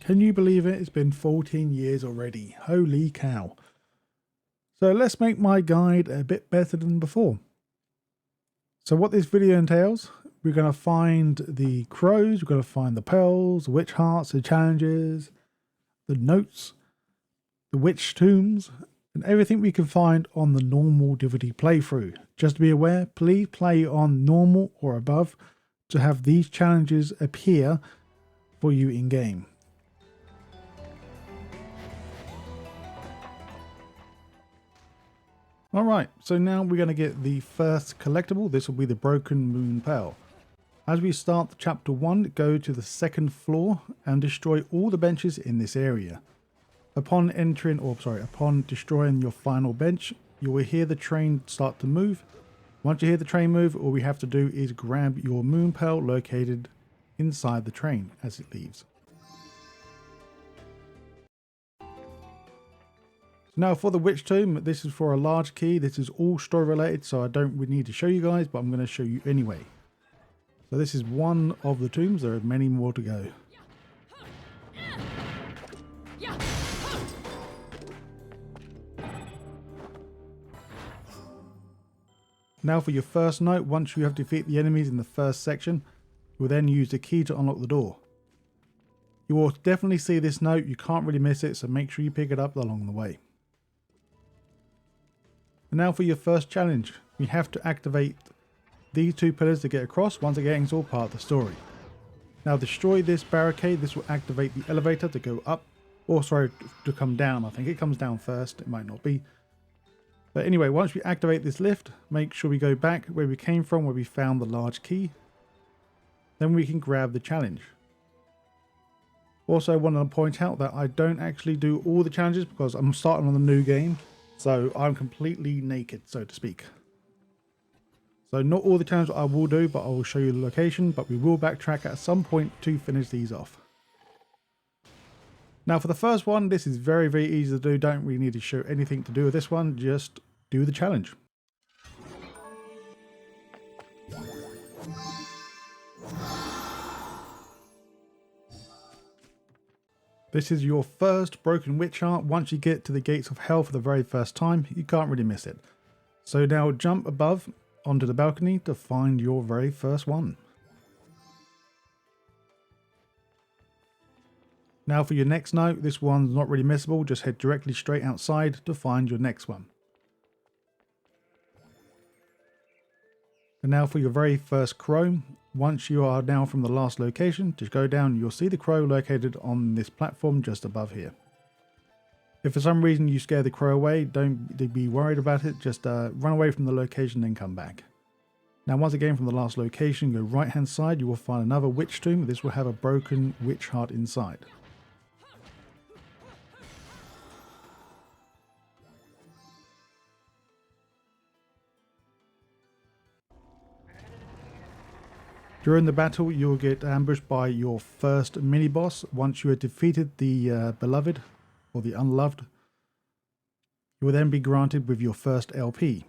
Can you believe it? It's been 14 years already. Holy cow. So let's make my guide a bit better than before. So what this video entails, we're going to find the crows, we're going to find the pearls, the witch hearts, the challenges, the notes, the witch tombs, and everything we can find on the normal difficulty playthrough. Just to be aware, please play on normal or above to have these challenges appear for you in game. Alright, so now we're going to get the first collectible. This will be the Broken Mon Peal. As we start chapter 1, go to the second floor and destroy all the benches in this area. Upon destroying your final bench, you will hear the train start to move. Once you hear the train move, all we have to do is grab your Mon Peal located inside the train as it leaves. Now for the witch tomb, this is for a large key. This is all story related, so I don't really need to show you guys, but I'm going to show you anyway. So this is one of the tombs. There are many more to go. Now for your first note, once you have defeated the enemies in the first section, you will then use the key to unlock the door. You will definitely see this note, you can't really miss it, so make sure you pick it up along the way. And now for your first challenge, we have to activate these two pillars to get across. Once again, it's all part of the story. Now destroy this barricade, this will activate the elevator to go up, or sorry, to come down. I think it comes down first, it might not be. But anyway, once we activate this lift, make sure we go back where we came from, where we found the large key. Then we can grab the challenge. Also, I want to point out that I don't actually do all the challenges because I'm starting on a new game. So I'm completely naked, so to speak. So not all the challenges I will do, but I will show you the location, but we will backtrack at some point to finish these off. Now for the first one, this is very, very easy to do. Don't really need to show anything to do with this one. Just do the challenge. This is your first broken witch heart. Once you get to the gates of hell for the very first time, you can't really miss it. So now jump above onto the balcony to find your very first one. Now for your next note, this one's not really missable, just head directly straight outside to find your next one. And now for your very first crow, once you are now from the last location, just go down, you'll see the crow located on this platform just above here. If for some reason you scare the crow away, don't be worried about it, just run away from the location then come back. Now once again from the last location, go right hand side, you will find another witch tomb. This will have a broken witch heart inside. During the battle, you'll get ambushed by your first mini-boss. Once you have defeated the beloved, or the unloved, you will then be granted with your first LP.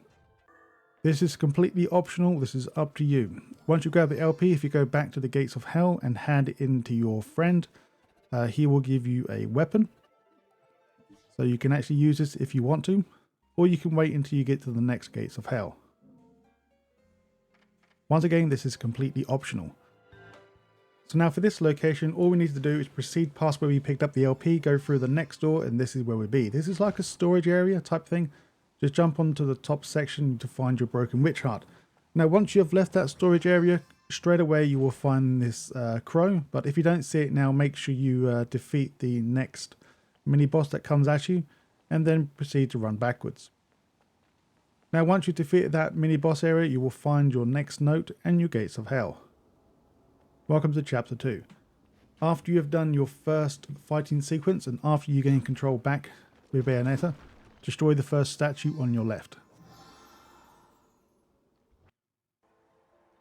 This is completely optional, this is up to you. Once you grab the LP, if you go back to the gates of hell and hand it in to your friend, he will give you a weapon. So you can actually use this if you want to, or you can wait until you get to the next gates of hell. Once again, this is completely optional. So now for this location, all we need to do is proceed past where we picked up the LP, go through the next door, and this is where we'll be. This is like a storage area type thing. Just jump onto the top section to find your broken witch heart. Now once you have left that storage area, straight away you will find this crow, but if you don't see it now, make sure you defeat the next mini boss that comes at you, and then proceed to run backwards. Now once you've defeated that mini boss area, you will find your next note and your gates of hell. Welcome to chapter 2. After you have done your first fighting sequence and after you gain control back with Bayonetta, destroy the first statue on your left.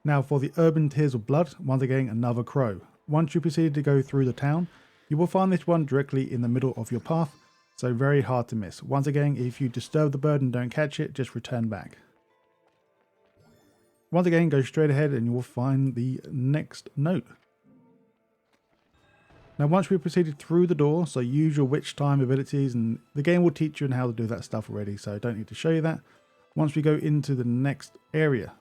Now for the urban tears of blood, once again another crow. Once you proceed to go through the town, you will find this one directly in the middle of your path. So very hard to miss. Once again, if you disturb the bird and don't catch it, just return back. Once again, go straight ahead and you will find the next note. Now once we've proceeded through the door, so use your witch time abilities, and the game will teach you how to do that stuff already, so I don't need to show you that. Once we go into the next area,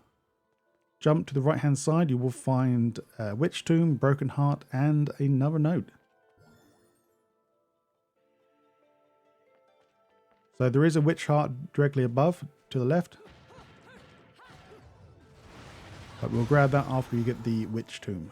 jump to the right hand side, you will find Witch Tomb, Broken Heart, and another note. So there is a Witch Heart directly above to the left, but we'll grab that after you get the Witch Tomb.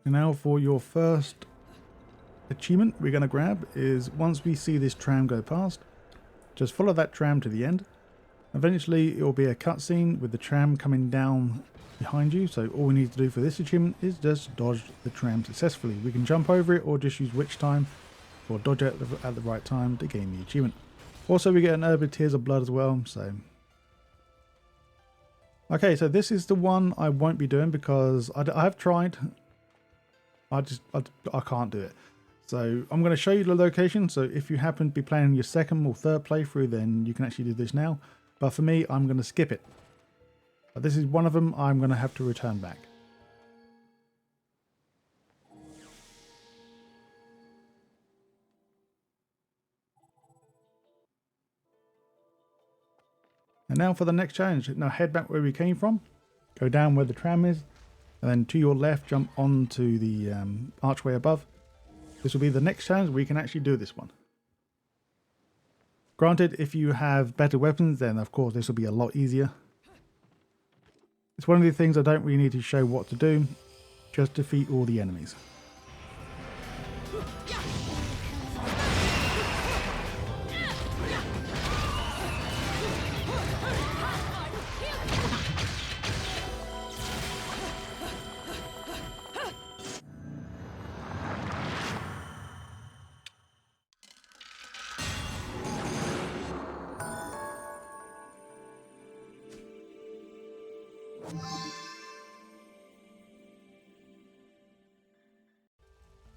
And now for your first achievement we're going to grab is, once we see this tram go past, just follow that tram to the end. Eventually it will be a cutscene with the tram coming down behind you, so all we need to do for this achievement is just dodge the tram successfully. We can jump over it or just use witch time or dodge it at the right time to gain the achievement. Also we get an herb of tears of blood as well, so... Okay, so this is the one I won't be doing because I have tried. I can't do it. So I'm going to show you the location, so if you happen to be playing your second or third playthrough, then you can actually do this now. But for me, I'm going to skip it. But this is one of them I'm going to have to return back. And now for the next challenge. Now head back where we came from, go down where the tram is, and then to your left jump onto the archway above. This will be the next challenge where you can actually do this one. Granted, if you have better weapons, then of course this will be a lot easier. It's one of the things I don't really need to show what to do, just defeat all the enemies.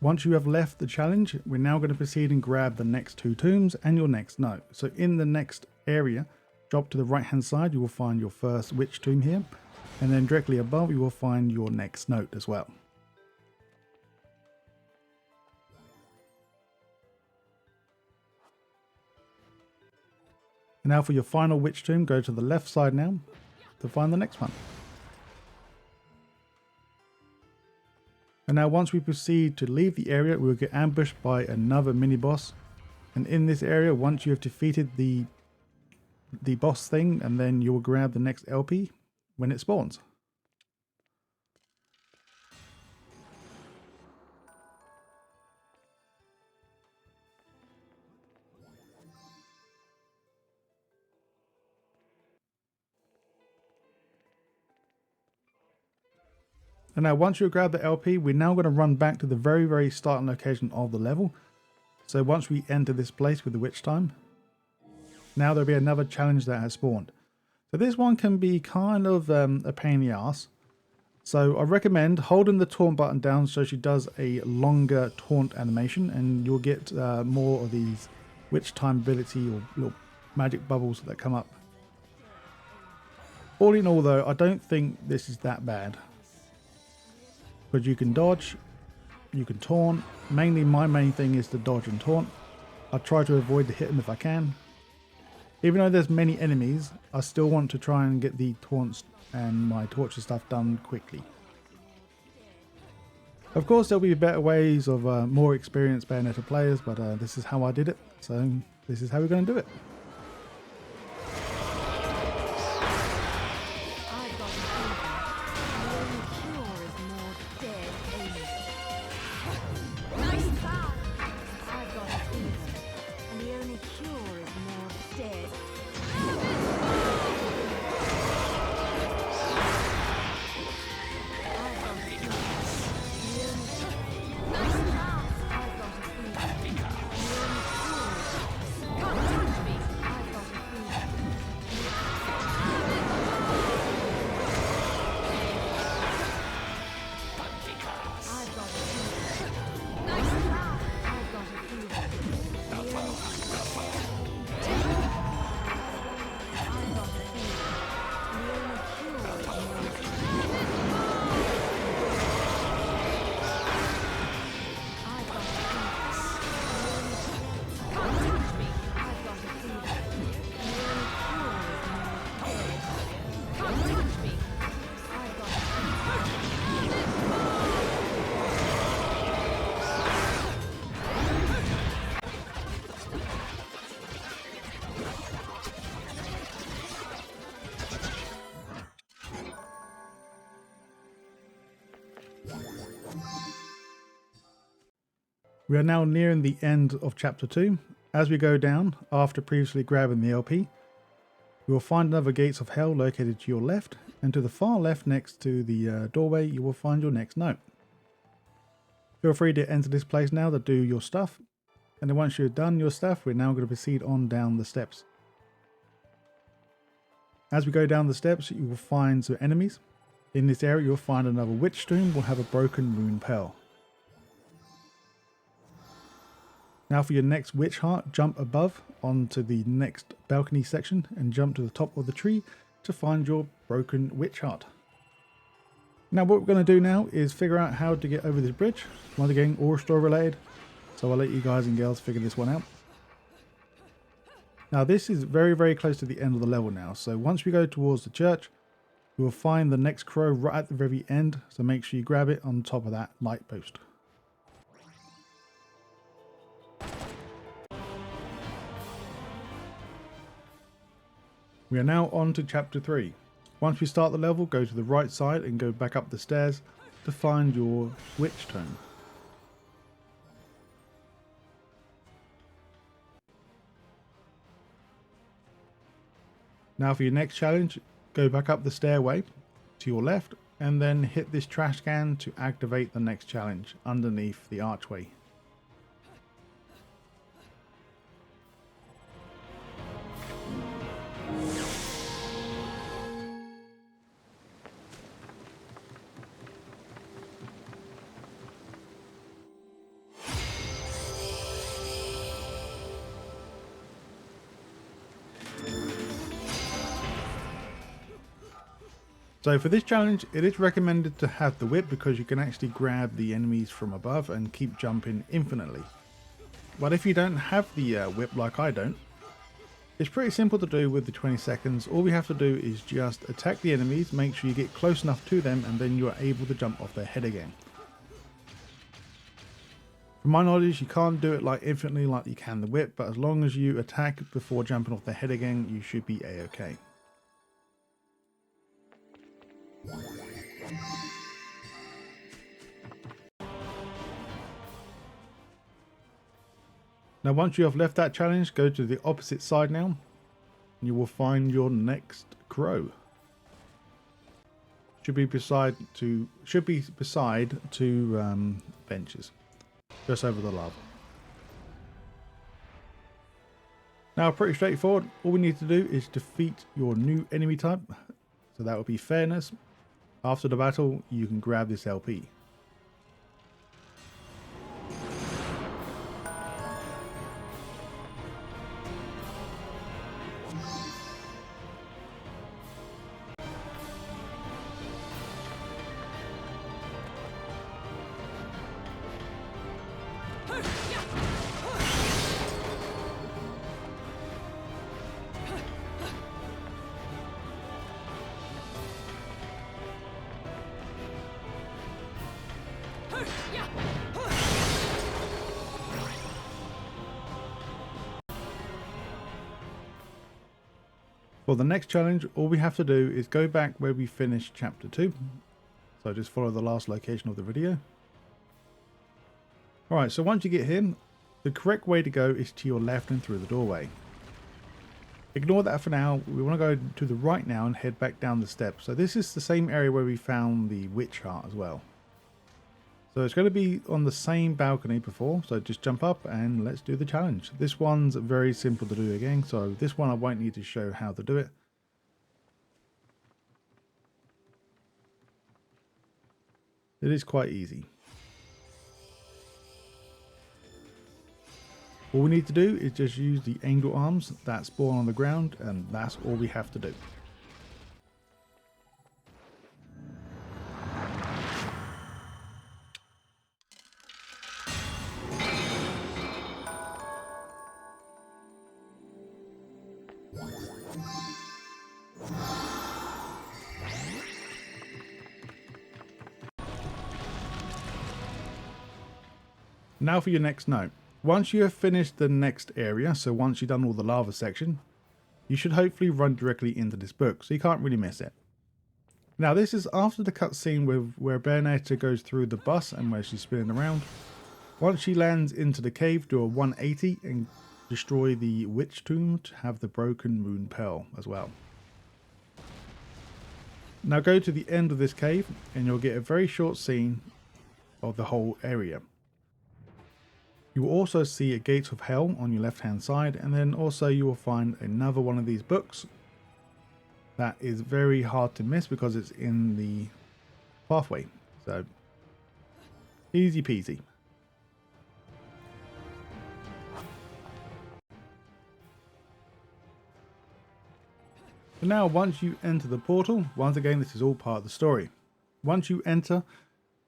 Once you have left the challenge, we're now going to proceed and grab the next two tombs and your next note. So in the next area, drop to the right hand side, you will find your first witch tomb here, and then directly above you will find your next note as well. And now for your final witch tomb, go to the left side now to find the next one. And now once we proceed to leave the area, we'll get ambushed by another mini boss. And in this area, once you have defeated the boss thing, and then you will grab the next LP when it spawns. And now once you grab the LP, we're now going to run back to the very starting location of the level. So once we enter this place with the witch time, now there'll be another challenge that has spawned. So this one can be kind of a pain in the ass. So I recommend holding the taunt button down so she does a longer taunt animation, and you'll get more of these witch time ability or little magic bubbles that come up. All in all though, I don't think this is that bad. But you can dodge, you can taunt. Mainly my main thing is to dodge and taunt. I try to avoid to hit them if I can. Even though there's many enemies, I still want to try and get the taunts and my torture stuff done quickly. Of course there'll be better ways of more experienced Bayonetta players, but this is how I did it, so this is how we're going to do it. We are now nearing the end of chapter 2. As we go down, after previously grabbing the LP, you will find another Gates of Hell located to your left, and to the far left next to the doorway you will find your next note. Feel free to enter this place now to do your stuff, and then once you've done your stuff, we're now going to proceed on down the steps. As we go down the steps, you will find some enemies. In this area you'll find another Witch Tomb will have a broken Rune Pearl. Now for your next Witch Heart, jump above onto the next balcony section and jump to the top of the tree to find your broken Witch Heart. Now what we're going to do now is figure out how to get over this bridge. Once again, all story related, so I'll let you guys and girls figure this one out. Now this is very close to the end of the level now, so once we go towards the church, you will find the next crow right at the very end, so make sure you grab it on top of that light post. We are now on to chapter 3. Once we start the level, go to the right side and go back up the stairs to find your Witch Tomb. Now for your next challenge, go back up the stairway to your left and then hit this trash can to activate the next challenge underneath the archway. So for this challenge, it is recommended to have the whip because you can actually grab the enemies from above and keep jumping infinitely. But if you don't have the whip like I don't, it's pretty simple to do with the 20 seconds. All we have to do is just attack the enemies, make sure you get close enough to them, and then you are able to jump off their head again. From my knowledge, you can't do it like infinitely like you can the whip, but as long as you attack before jumping off their head again, you should be a-okay. Now once you have left that challenge, go to the opposite side now and you will find your next crow. Should be beside two benches just over the lava. Now pretty straightforward, all we need to do is defeat your new enemy type, so that would be Fairness. After the battle you can grab this LP. For the next challenge, all we have to do is go back where we finished chapter 2. So just follow the last location of the video. Alright, so once you get here, the correct way to go is to your left and through the doorway. Ignore that for now, we want to go to the right now and head back down the steps. So this is the same area where we found the Witch Heart as well. So it's going to be on the same balcony before, so just jump up and let's do the challenge. This one's very simple to do again, so this one I won't need to show how to do it. It is quite easy. All we need to do is just use the angel arms that spawn on the ground, and that's all we have to do. Now for your next note. Once you have finished the next area, so once you've done all the lava section, you should hopefully run directly into this book, so you can't really miss it. Now this is after the cutscene where Bayonetta goes through the bus and where she's spinning around. Once she lands into the cave, do a 180 and destroy the witch tomb to have the broken Mon Peal as well. Now go to the end of this cave and you'll get a very short scene of the whole area. You will also see a Gates of Hell on your left hand side, and then also you will find another one of these books that is very hard to miss because it's in the pathway. So easy peasy. So now once you enter the portal, once again this is all part of the story. Once you enter,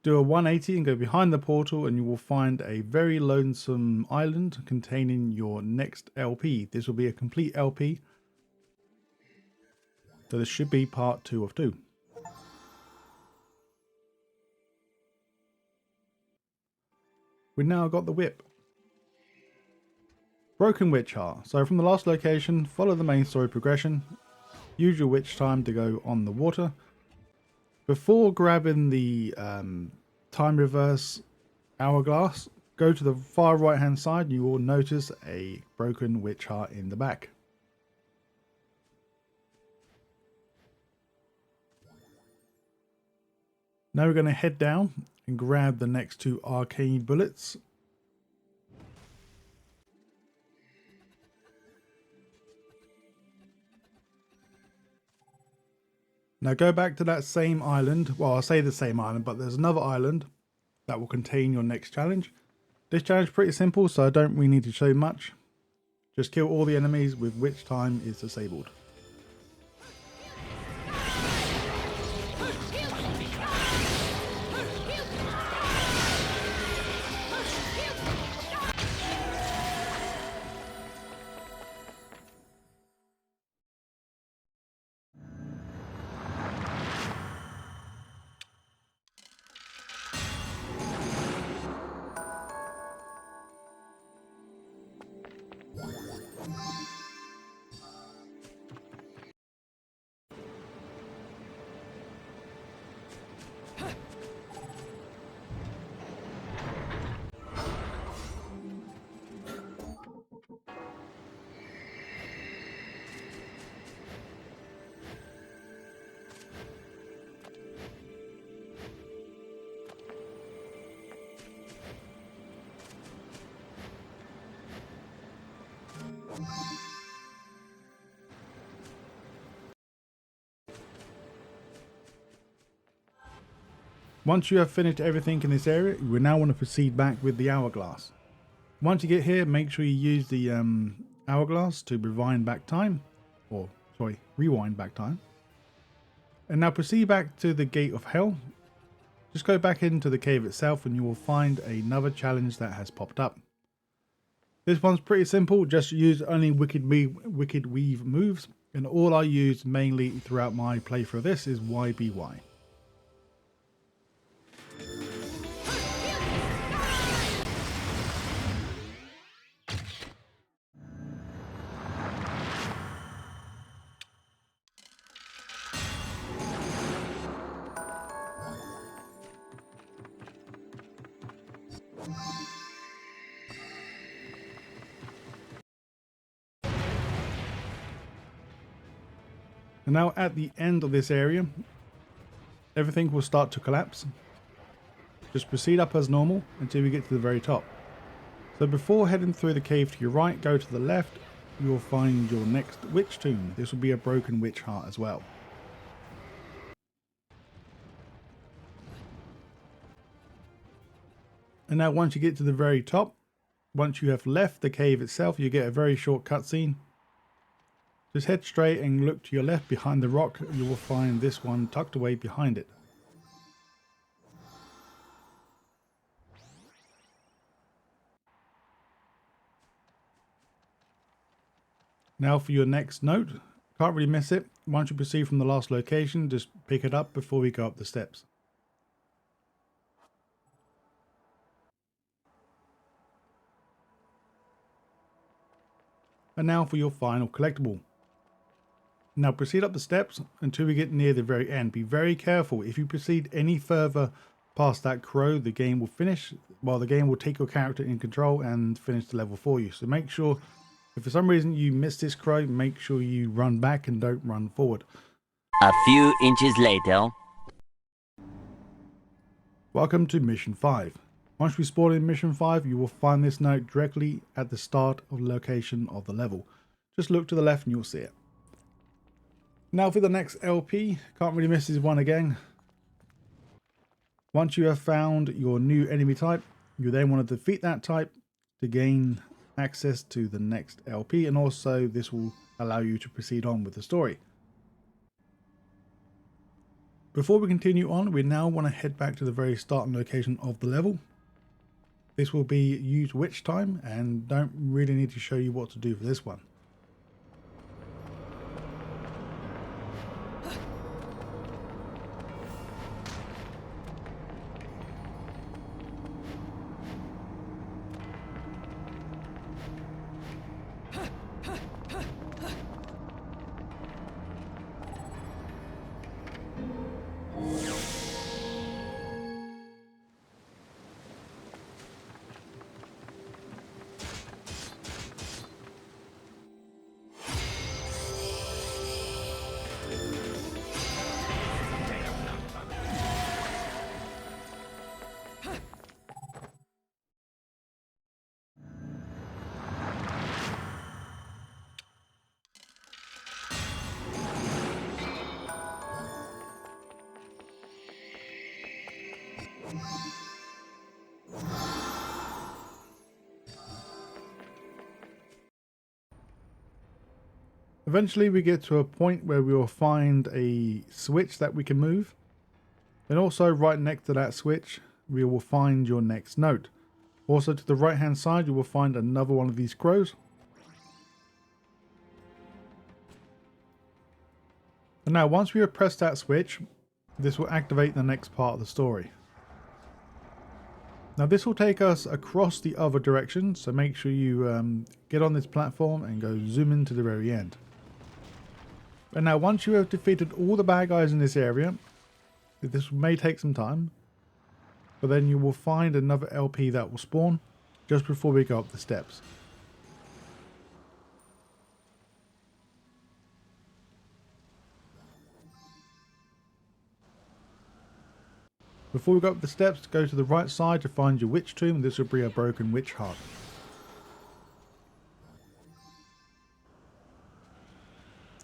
do a 180 and go behind the portal and you will find a very lonesome island containing your next LP. This will be a complete LP. So this should be part 2 of 2. We've now got the whip. Broken Witch Heart. So from the last location, follow the main story progression. Use your witch time to go on the water. Before grabbing the time reverse hourglass, go to the far right hand side. You will notice a broken witch heart in the back. Now we're going to head down and grab the next 2 arcane bullets. Now go back to that same island. Well, I'll say the same island, but there's another island that will contain your next challenge. This challenge is pretty simple, so I don't really need to show much. Just kill all the enemies with which time is disabled. Once you have finished everything in this area, you will now want to proceed back with the hourglass. Once you get here, make sure you use the hourglass to rewind back time. And now proceed back to the Gate of Hell. Just go back into the cave itself and you will find another challenge that has popped up. This one's pretty simple, just use only Wicked Weave moves, and all I use mainly throughout my playthrough of this is YBY. And now at the end of this area, everything will start to collapse. Just proceed up as normal until we get to the very top. So before heading through the cave to your right, go to the left, you will find your next witch tomb. This will be a broken witch heart as well. And now once you get to the very top, once you have left the cave itself, you get a very short cutscene. Just head straight and look to your left behind the rock. You will find this one tucked away behind it. Now for your next note. Can't really miss it. Once you proceed from the last location, just pick it up before we go up the steps. And now for your final collectible. Now proceed up the steps until we get near the very end. Be very careful. If you proceed any further past that crow, the game will finish. Well, the game will take your character in control and finish the level for you. So make sure, if for some reason you miss this crow, make sure you run back and don't run forward. A few inches later. Welcome to Mission 5. Once we spawn in Mission 5, you will find this note directly at the start of the location of the level. Just look to the left and you'll see it. Now for the next LP, can't really miss this one again. Once you have found your new enemy type, you then want to defeat that type to gain access to the next LP, and also this will allow you to proceed on with the story. Before we continue on, we now want to head back to the very starting location of the level. This will be use witch time, and don't really need to show you what to do for this one. Eventually we get to a point where we will find a switch that we can move. And also right next to that switch, we will find your next note. Also to the right hand side, you will find another one of these crows. And now once we have pressed that switch, this will activate the next part of the story. Now this will take us across the other direction, so make sure you get on this platform and go zoom into the very end. And now once you have defeated all the bad guys in this area, this may take some time, but then you will find another LP that will spawn just before we go up the steps. Before we go up the steps, go to the right side to find your witch tomb. This will be a broken witch heart.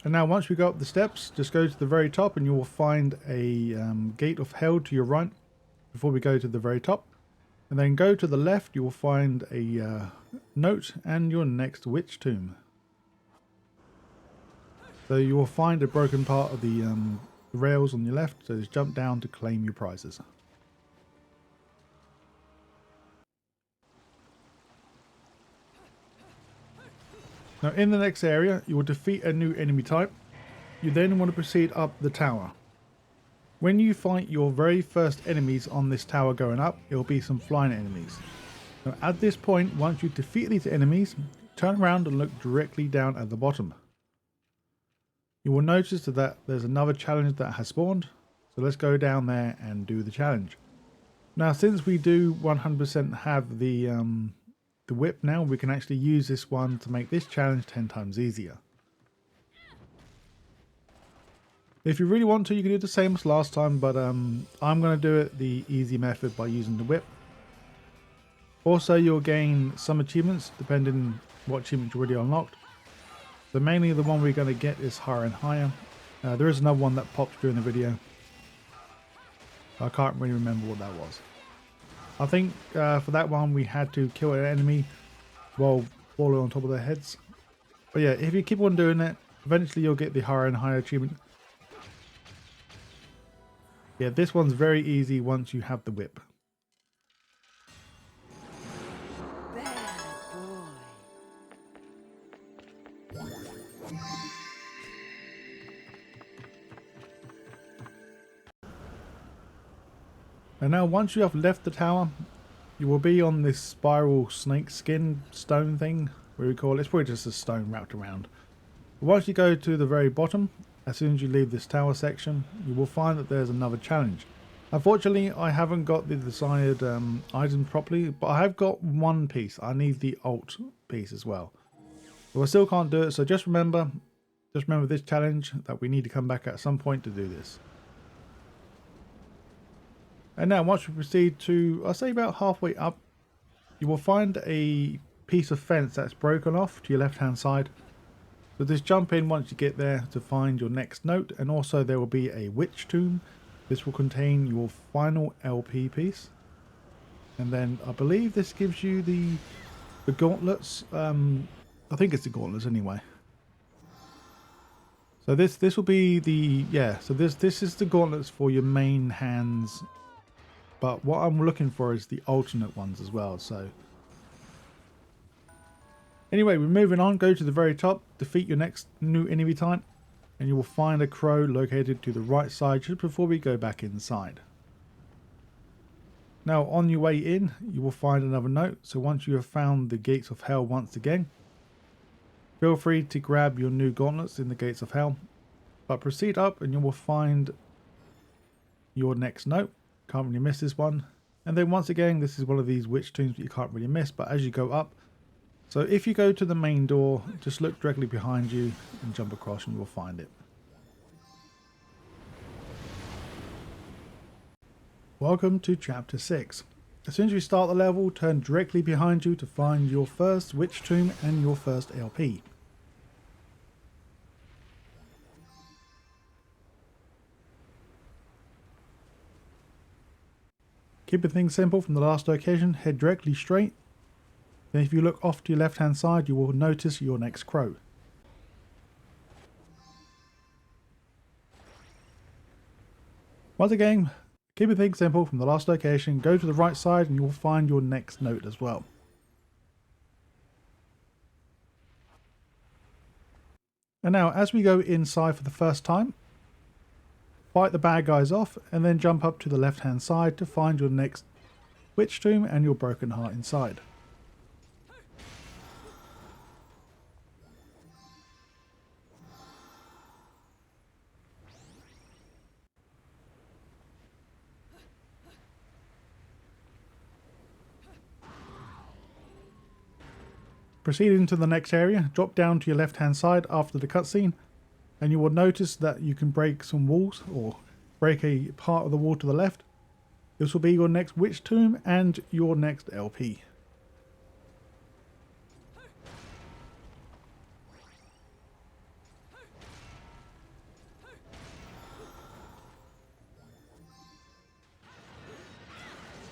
And now once we go up the steps, just go to the very top and you will find a gate of hell to your right before we go to the very top. And then go to the left, you will find a note and your next witch tomb. So you will find a broken part of the rails on your left, so just jump down to claim your prizes. Now in the next area, you will defeat a new enemy type. You then want to proceed up the tower. When you fight your very first enemies on this tower going up, it will be some flying enemies. Now at this point, once you defeat these enemies, turn around and look directly down at the bottom. You will notice that there's another challenge that has spawned, so let's go down there and do the challenge. Now since we do 100% have the whip now, we can actually use this one to make this challenge 10 times easier. If you really want to, you can do the same as last time, but I'm going to do it the easy method by using the whip. Also, you'll gain some achievements depending what achievement you already unlocked. So mainly the one we're going to get is higher and higher. There is another one that popped during the video. I can't really remember what that was. I think for that one we had to kill an enemy while falling on top of their heads. But yeah, if you keep on doing it, eventually you'll get the higher and higher achievement. Yeah, this one's very easy once you have the whip. And now once you have left the tower, you will be on this spiral snake skin stone thing, where we call it. It's probably just a stone wrapped around. But once you go to the very bottom, as soon as you leave this tower section, you will find that there's another challenge. Unfortunately, I haven't got the desired items properly, but I have got one piece. I need the alt piece as well. But I still can't do it, so just remember this challenge, that we need to come back at some point to do this. And now once we proceed to, I'll say about halfway up, you will find a piece of fence that's broken off to your left hand side. So just jump in once you get there to find your next note, and also there will be a witch tomb. This will contain your final LP piece. And then I believe this gives you the gauntlets. I think it's the gauntlets anyway. So this will be the, yeah, so this is the gauntlets for your main hands. But what I'm looking for is the alternate ones as well, so. Anyway, we're moving on. Go to the very top, defeat your next new enemy type, and you will find a crow located to the right side just before we go back inside. Now on your way in, you will find another note. So once you have found the gates of hell once again, feel free to grab your new gauntlets in the gates of hell, but proceed up and you will find your next note. Can't really miss this one. And then once again, this is one of these witch tombs that you can't really miss, but as you go up, so if you go to the main door, just look directly behind you and jump across and you will find it. Welcome to chapter 6. As soon as you start the level, turn directly behind you to find your first witch tomb and your first LP. Keeping things simple from the last location, head directly straight. Then if you look off to your left hand side, you will notice your next crow. Once again, keeping things simple from the last location, go to the right side and you will find your next note as well. And now as we go inside for the first time, fight the bad guys off and then jump up to the left hand side to find your next witch tomb and your broken heart inside. Proceeding to the next area, drop down to your left hand side after the cutscene, and you will notice that you can break some walls, or break a part of the wall to the left. This will be your next witch tomb and your next LP.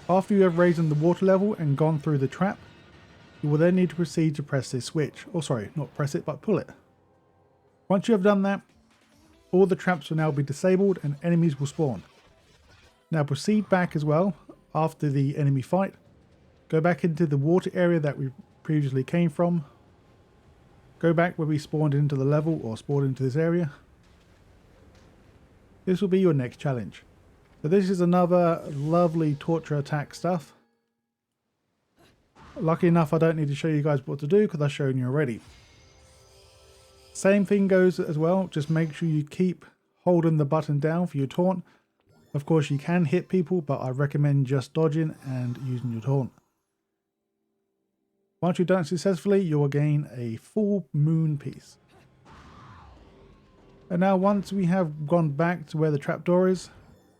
After you have raised the water level and gone through the trap, you will then need to proceed to press this switch. Or sorry, not press it, but pull it. Once you have done that, all the traps will now be disabled and enemies will spawn. Now proceed back as well after the enemy fight. Go back into the water area that we previously came from. Go back where we spawned into the level or spawned into this area. This will be your next challenge. So this is another lovely torture attack stuff. Lucky enough I don't need to show you guys what to do because I've shown you already. Same thing goes as well, just make sure you keep holding the button down for your taunt. Of course you can hit people, but I recommend just dodging and using your taunt. Once you've done it successfully, you will gain a full moon piece. And now once we have gone back to where the trapdoor is,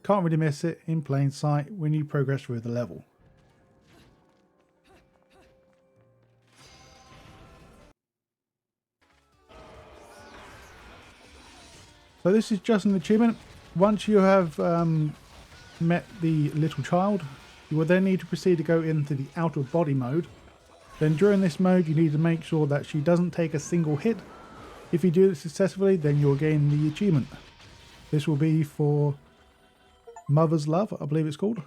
can't really miss it in plain sight when you progress through the level. So this is just an achievement. Once you have met the little child, you will then need to proceed to go into the out of body mode. Then during this mode you need to make sure that she doesn't take a single hit. If you do it successfully, then you'll gain the achievement. This will be for Mother's Love, I believe it's called.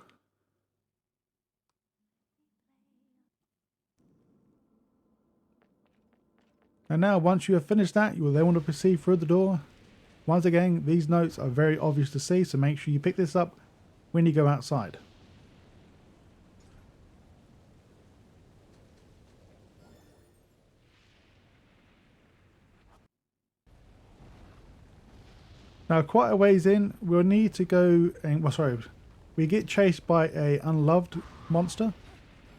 And now once you have finished that, you will then want to proceed through the door. Once again, these notes are very obvious to see, so make sure you pick this up when you go outside. Now quite a ways in, we'll need to go and, well sorry, we get chased by a unloved monster.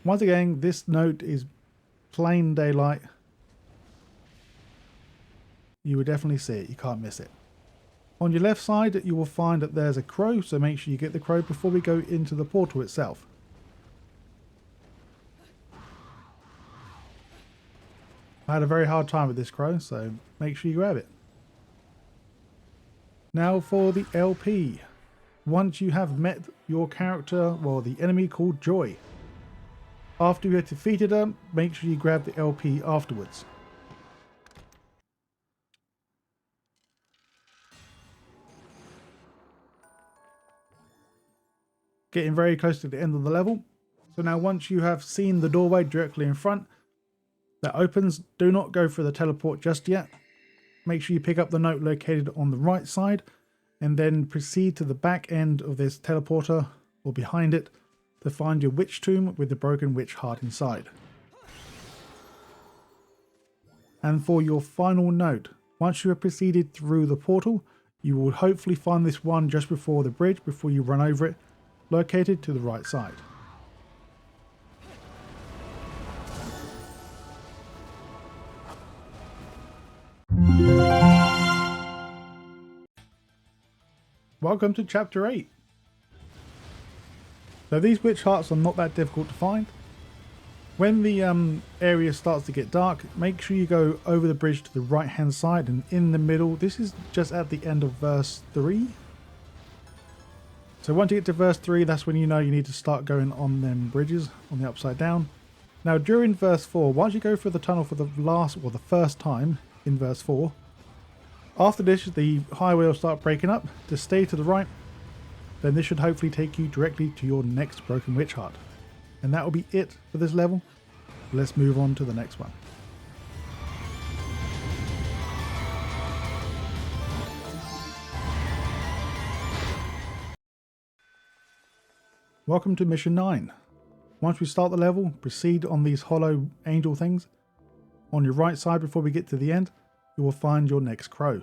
Once again, this note is plain daylight. You will definitely see it, you can't miss it. On your left side, you will find that there's a crow, so make sure you get the crow before we go into the portal itself. I had a very hard time with this crow, so make sure you grab it. Now for the LP. Once you have met your character, well, the enemy called Joy. After you have defeated her, make sure you grab the LP afterwards. Getting very close to the end of the level. So now once you have seen the doorway directly in front that opens, do not go for the teleport just yet. Make sure you pick up the note located on the right side and then proceed to the back end of this teleporter or behind it to find your witch tomb with the broken witch heart inside. And for your final note, once you have proceeded through the portal, you will hopefully find this one just before the bridge before you run over it, located to the right side. Welcome to Chapter 8. So these witch hearts are not that difficult to find. When the area starts to get dark, make sure you go over the bridge to the right hand side and in the middle. This is just at the end of verse 3. So once you get to verse 3, that's when you know you need to start going on them bridges on the upside down. Now during verse 4, once you go through the tunnel for the first time in verse 4, after this the highway will start breaking up. To stay to the right, then this should hopefully take you directly to your next broken witch heart. And that will be it for this level. Let's move on to the next one. Welcome to Mission 9. Once we start the level, proceed on these hollow angel things. On your right side before we get to the end, you will find your next crow.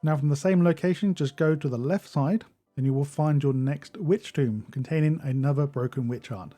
Now from the same location, just go to the left side and you will find your next witch tomb containing another broken witch heart.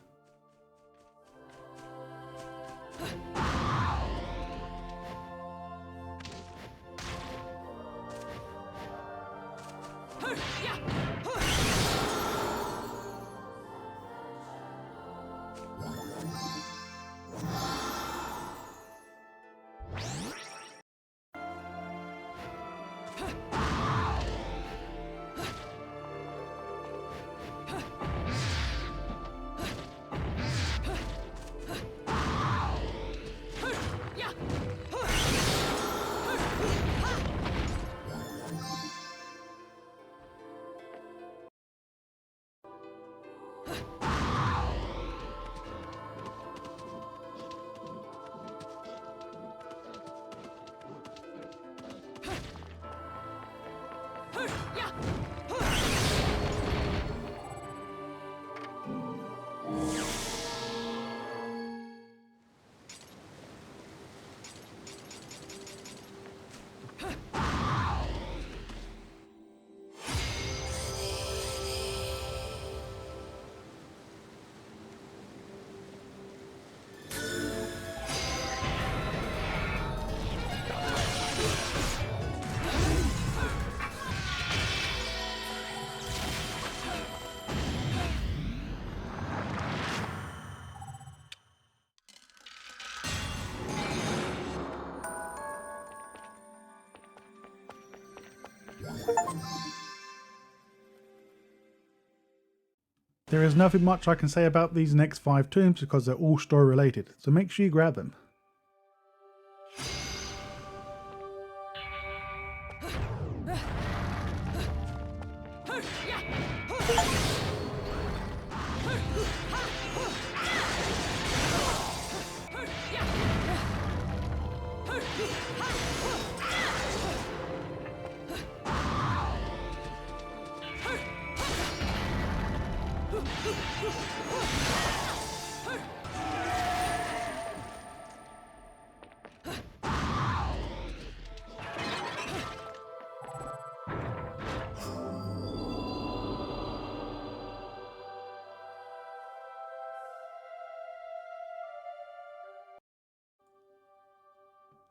There is nothing much I can say about these next 5 tombs because they're all story related, so make sure you grab them.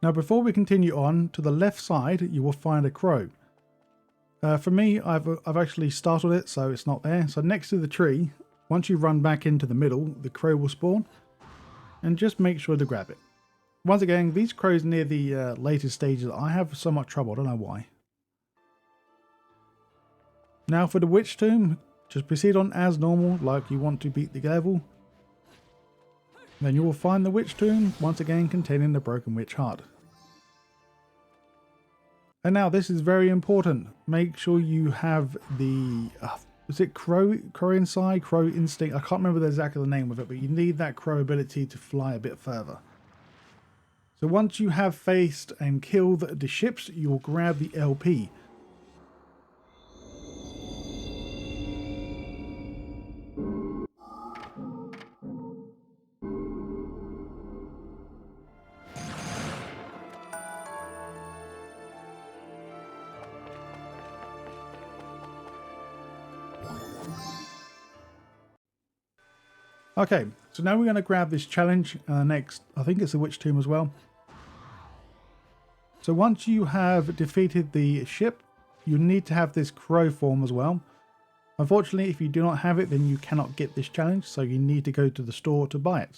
Now before we continue on, to the left side you will find a crow. For me, I've actually startled it, so it's not there. So next to the tree, once you run back into the middle, the crow will spawn. And just make sure to grab it. Once again, these crows near the later stages, I have so much trouble, I don't know why. Now for the witch tomb, just proceed on as normal, like you want to beat the level. Then you will find the witch tomb, once again containing the broken witch heart. And now this is very important. Make sure you have the, is it crow inside? Crow instinct? I can't remember exactly the name of it, but you need that crow ability to fly a bit further. So once you have faced and killed the ships, you'll grab the LP. Okay, so now we're going to grab this challenge next. I think it's the witch tomb as well. So once you have defeated the ship, you need to have this crow form as well. Unfortunately, if you do not have it, then you cannot get this challenge, so you need to go to the store to buy it.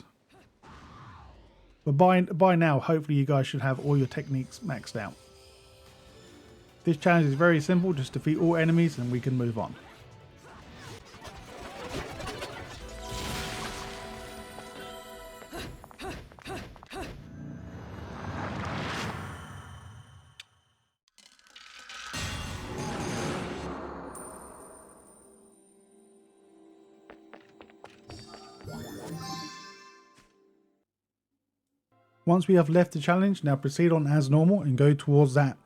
But by now, hopefully you guys should have all your techniques maxed out. This challenge is very simple, just defeat all enemies and we can move on. Once we have left the challenge, now proceed on as normal and go towards that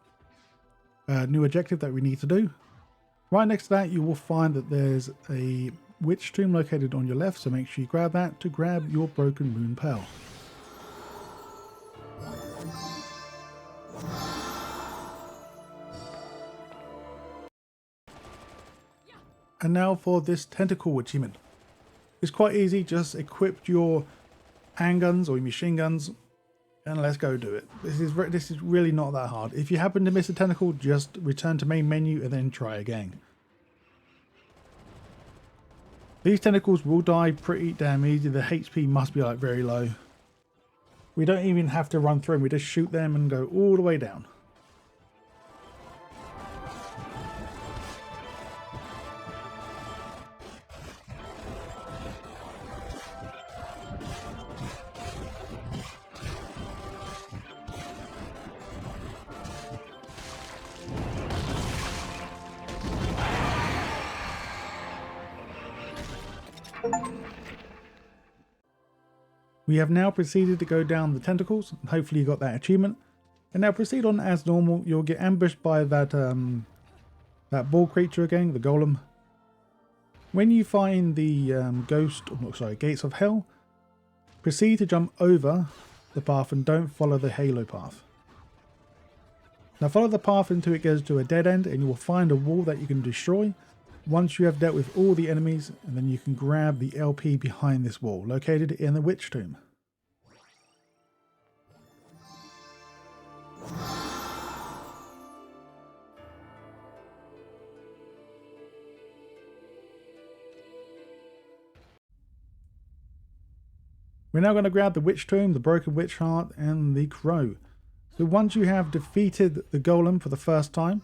new objective that we need to do. Right next to that, you will find that there's a witch tomb located on your left, so make sure you grab that to grab your broken Mon Peal. And now for this tentacle achievement. It's quite easy, just equip your handguns or your machine guns and let's go do it. This is really not that hard. If you happen to miss a tentacle, just return to main menu and then try again. These tentacles will die pretty damn easy. The HP must be like very low. We don't even have to run through them, we just shoot them and go all the way down. We have now proceeded to go down the tentacles, and hopefully you got that achievement. And now proceed on as normal. You'll get ambushed by that that ball creature again, the golem. When you find the gates of hell, proceed to jump over the path and don't follow the halo path. Now follow the path until it goes to a dead end and you will find a wall that you can destroy. Once you have dealt with all the enemies, and then you can grab the LP behind this wall, located in the witch tomb. We're now going to grab the witch tomb, the broken witch heart, and the crow. So once you have defeated the golem for the first time,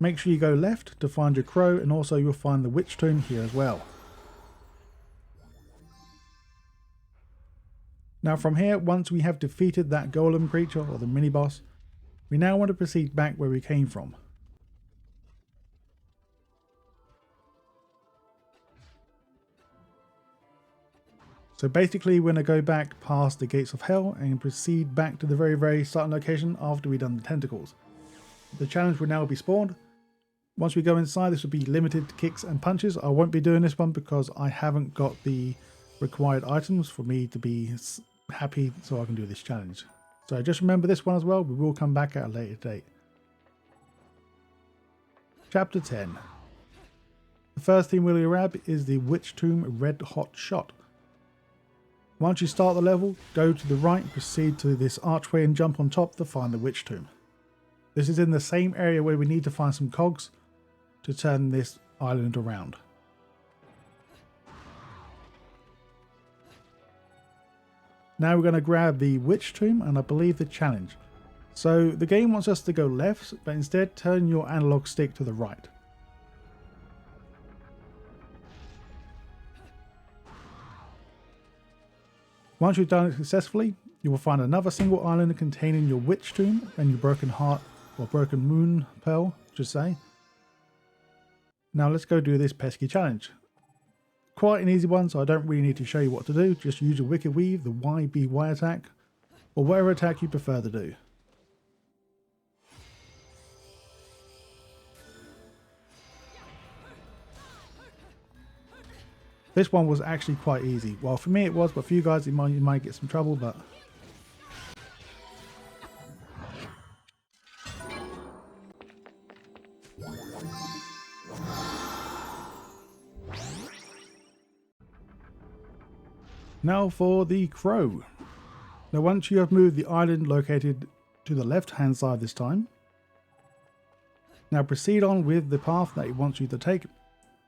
make sure you go left to find your crow, and also you'll find the witch tomb here as well. Now from here, once we have defeated that golem creature or the mini boss, we now want to proceed back where we came from. So basically we're going to go back past the gates of hell and proceed back to the very starting location after we've done the tentacles. The challenge will now be spawned. Once we go inside, this will be limited to kicks and punches. I won't be doing this one because I haven't got the required items for me to be happy so I can do this challenge. So just remember this one as well. We will come back at a later date. Chapter 10. The first thing we'll grab is the Witch Tomb Red Hot Shot. Once you start the level, go to the right, proceed to this archway and jump on top to find the Witch Tomb. This is in the same area where we need to find some cogs to turn this island around. Now we're going to grab the Witch Tomb and I believe the challenge. So the game wants us to go left, but instead turn your analog stick to the right. Once you've done it successfully, you will find another single island containing your Witch Tomb and your broken heart, or broken Mon Peal, I should say. Now let's go do this pesky challenge. Quite an easy one, so I don't really need to show you what to do. Just use your Wicked Weave, the YBY attack, or whatever attack you prefer to do. This one was actually quite easy. Well, for me it was, but for you guys you might get some trouble, but... Now for the Crow. Now once you have moved the island located to the left hand side this time, now proceed on with the path that it wants you to take.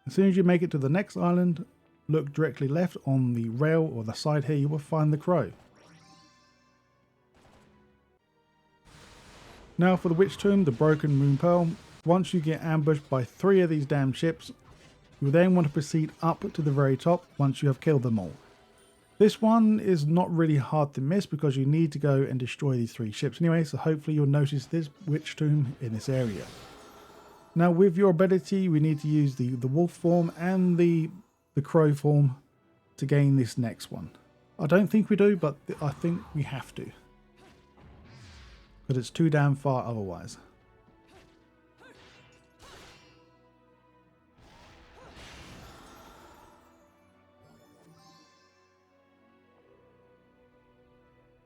As soon as you make it to the next island, look directly left on the rail or the side here, you will find the Crow. Now for the Witch Tomb, the broken Mon Peal. Once you get ambushed by 3 of these damn ships, you will then want to proceed up to the very top once you have killed them all. This one is not really hard to miss because you need to go and destroy these 3 ships anyway, so hopefully you'll notice this Witch Tomb in this area. Now with your ability, we need to use the wolf form and the crow form to gain this next one. I don't think we do, but I think we have to. Because it's too damn far otherwise.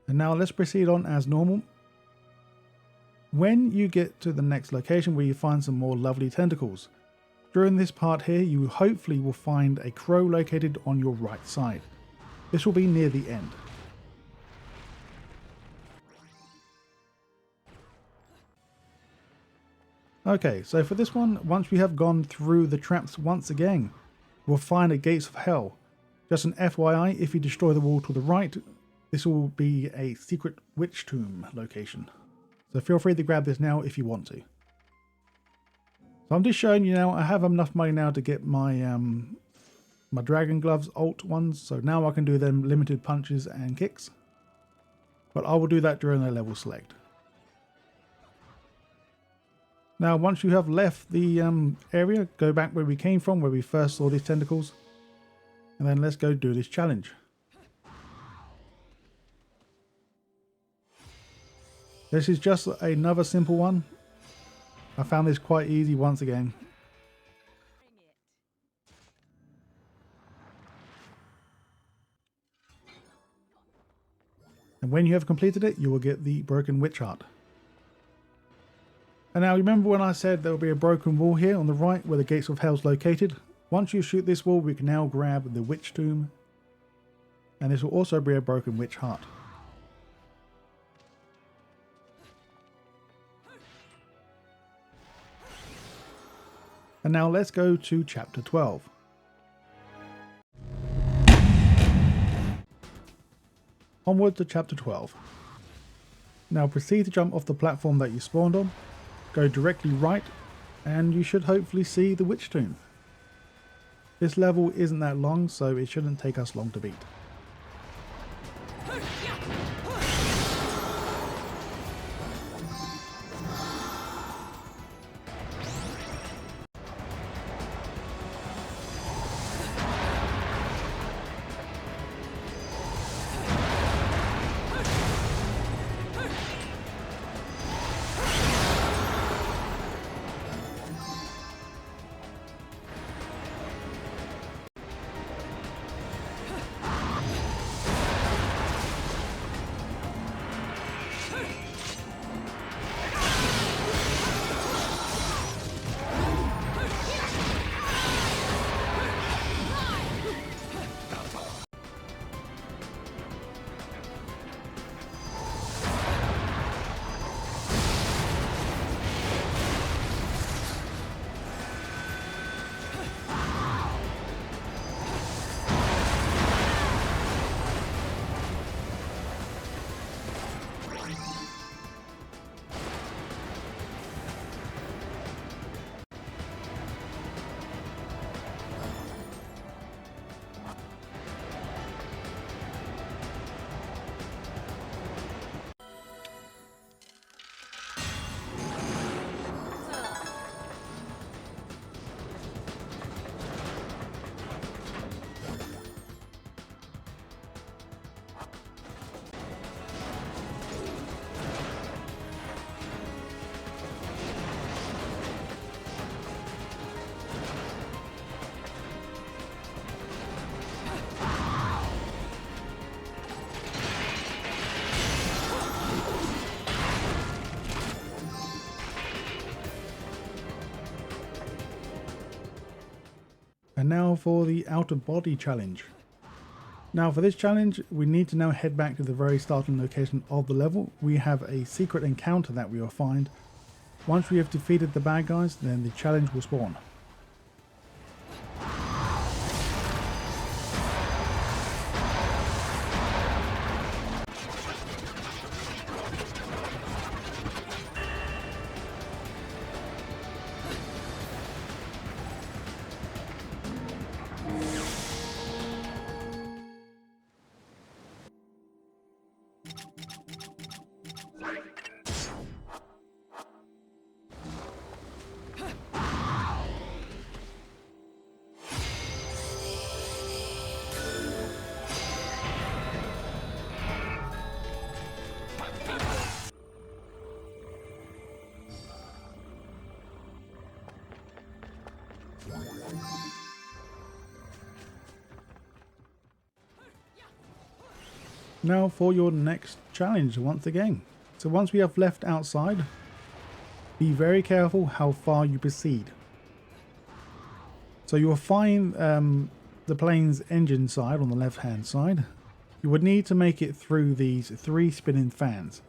And now let's proceed on as normal. When you get to the next location where you find some more lovely tentacles, during this part here you hopefully will find a crow located on your right side. This will be near the end. Okay, so for this one, once we have gone through the traps once again, we'll find a Gates of Hell. Just an FYI, if you destroy the wall to the right, this will be a secret Witch Tomb location. So feel free to grab this now if you want to. So I'm just showing you now, I have enough money now to get my my Dragon Gloves alt ones. So now I can do them limited punches and kicks. But I will do that during the level select. Now once you have left the area, go back where we came from, where we first saw these tentacles. And then let's go do this challenge. This is just another simple one. I found this quite easy once again. And when you have completed it, you will get the broken witch heart. And now remember when I said there will be a broken wall here on the right where the Gates of Hell is located? Once you shoot this wall, we can now grab the Witch Tomb. And this will also be a broken witch heart. And now let's go to chapter 12. Onward to chapter 12. Now proceed to jump off the platform that you spawned on, go directly right, and you should hopefully see the Witch Tomb. This level isn't that long, so it shouldn't take us long to beat. And now for the outer body challenge. Now for this challenge, we need to now head back to the very starting location of the level. We have a secret encounter that we will find. Once we have defeated the bad guys, then the challenge will spawn. Now for your next challenge once again. So once we have left outside, be very careful how far you proceed. So you will find the plane's engine side on the left hand side. You would need to make it through these 3 spinning fans.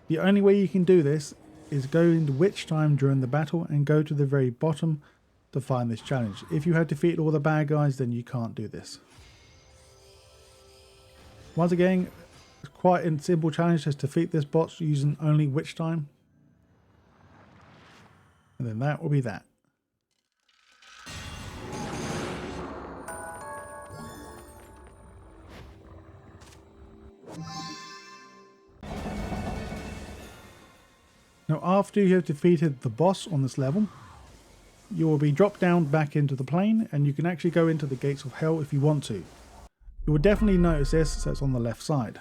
The only way you can do this is go into witch time during the battle and go to the very bottom to find this challenge. If you have defeated all the bad guys, then you can't do this. Once again, it's quite a simple challenge. Just defeat this boss using only witch time. And then that will be that. Now after you have defeated the boss on this level, you will be dropped down back into the plane, and you can actually go into the gates of hell if you want to. You will definitely notice this, so it's on the left side.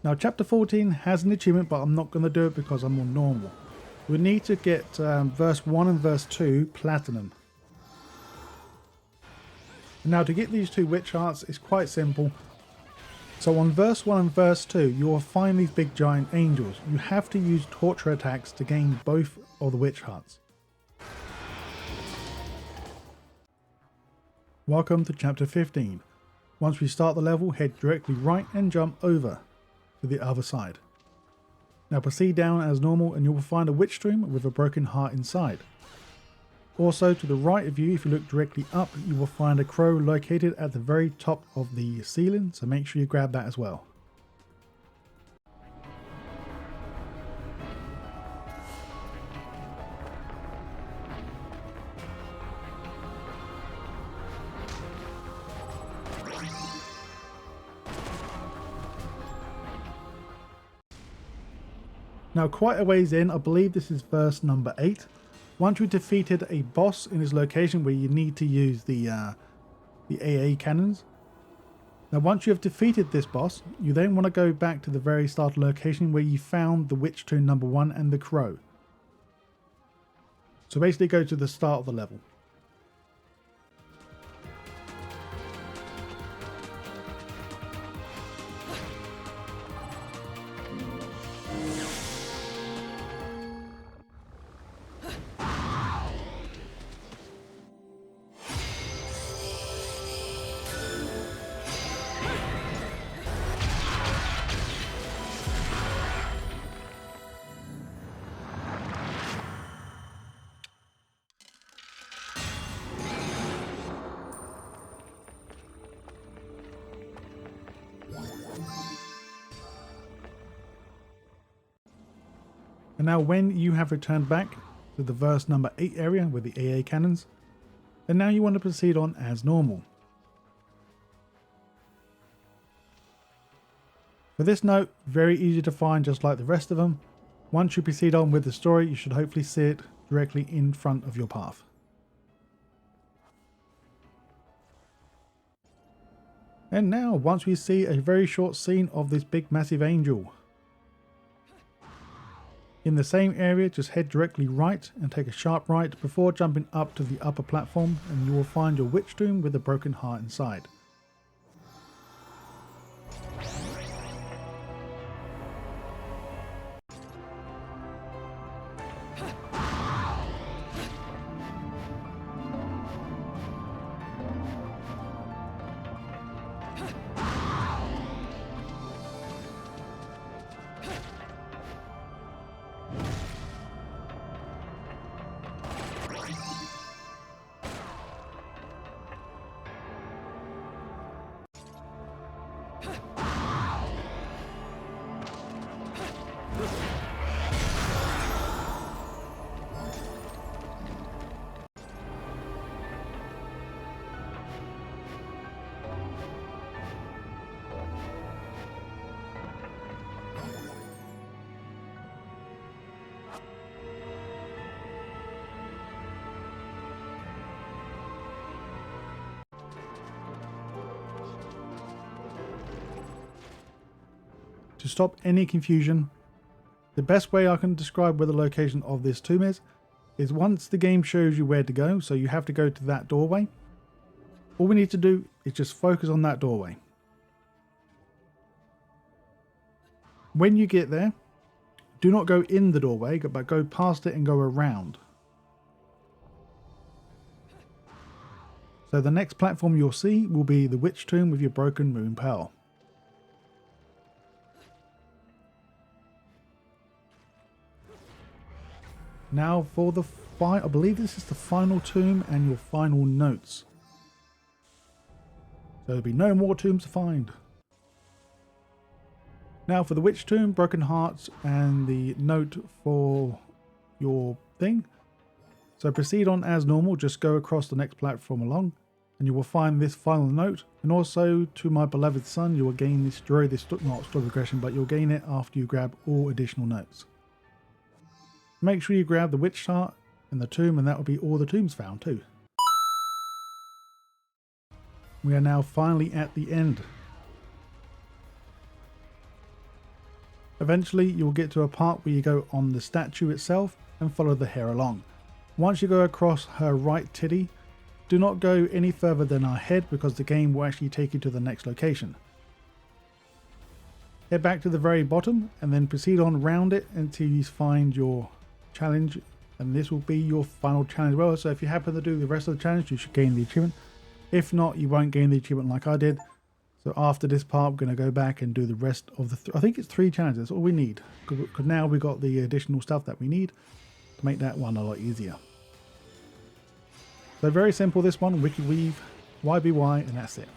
Now chapter 14 has an achievement, but I'm not going to do it because I'm on normal. We need to get verse 1 and verse 2 platinum. Now to get these 2 witch hearts, it's quite simple. So on verse 1 and verse 2, you will find these big giant angels. You have to use torture attacks to gain both of the witch hearts. Welcome to chapter 15. Once we start the level, head directly right and jump over to the other side. Now proceed down as normal and you will find a witch tomb with a broken heart inside. Also to the right of you, if you look directly up, you will find a crow located at the very top of the ceiling, so make sure you grab that as well. Now quite a ways in, I believe this is verse number 8. Once we defeated a boss in his location where you need to use the AA cannons. Now once you have defeated this boss, you then want to go back to the very start location where you found the witch tomb number 1 and the crow. So basically go to the start of the level. And now when you have returned back to the verse number 8 area with the AA cannons, then now you want to proceed on as normal. For this note, very easy to find just like the rest of them. Once you proceed on with the story, you should hopefully see it directly in front of your path. And now, once we see a very short scene of this big massive angel. In the same area, just head directly right and take a sharp right before jumping up to the upper platform, and you will find your witch tomb with a broken heart inside. To stop any confusion, the best way I can describe where the location of this tomb is once the game shows you where to go, so you have to go to that doorway, all we need to do is just focus on that doorway. When you get there, do not go in the doorway, but go past it and go around. So the next platform you'll see will be the Witch Tomb with your broken Mon Peal. Now for the I believe this is the final tomb and your final notes. So there'll be no more tombs to find. Now for the Witch Tomb, Broken Hearts, and the note for your thing. So proceed on as normal, just go across the next platform along, and you will find this final note. And also, to my beloved son, you will gain this not story progression, but you'll gain it after you grab all additional notes. Make sure you grab the Witch Heart and the tomb, and that will be all the tombs found too. We are now finally at the end. Eventually you will get to a part where you go on the statue itself and follow the hair along. Once you go across her right titty, do not go any further than her head because the game will actually take you to the next location. Head back to the very bottom and then proceed on round it until you find your challenge, and this will be your final challenge. Well, so if you happen to do the rest of the challenge, you should gain the achievement. If not, you won't gain the achievement like I did. So after this part, we're going to go back and do the rest of the I think it's 3 challenges. That's all we need, because now we've got the additional stuff that we need to make that one a lot easier. So very simple, this one, Wicked Weave, YBY, and that's it.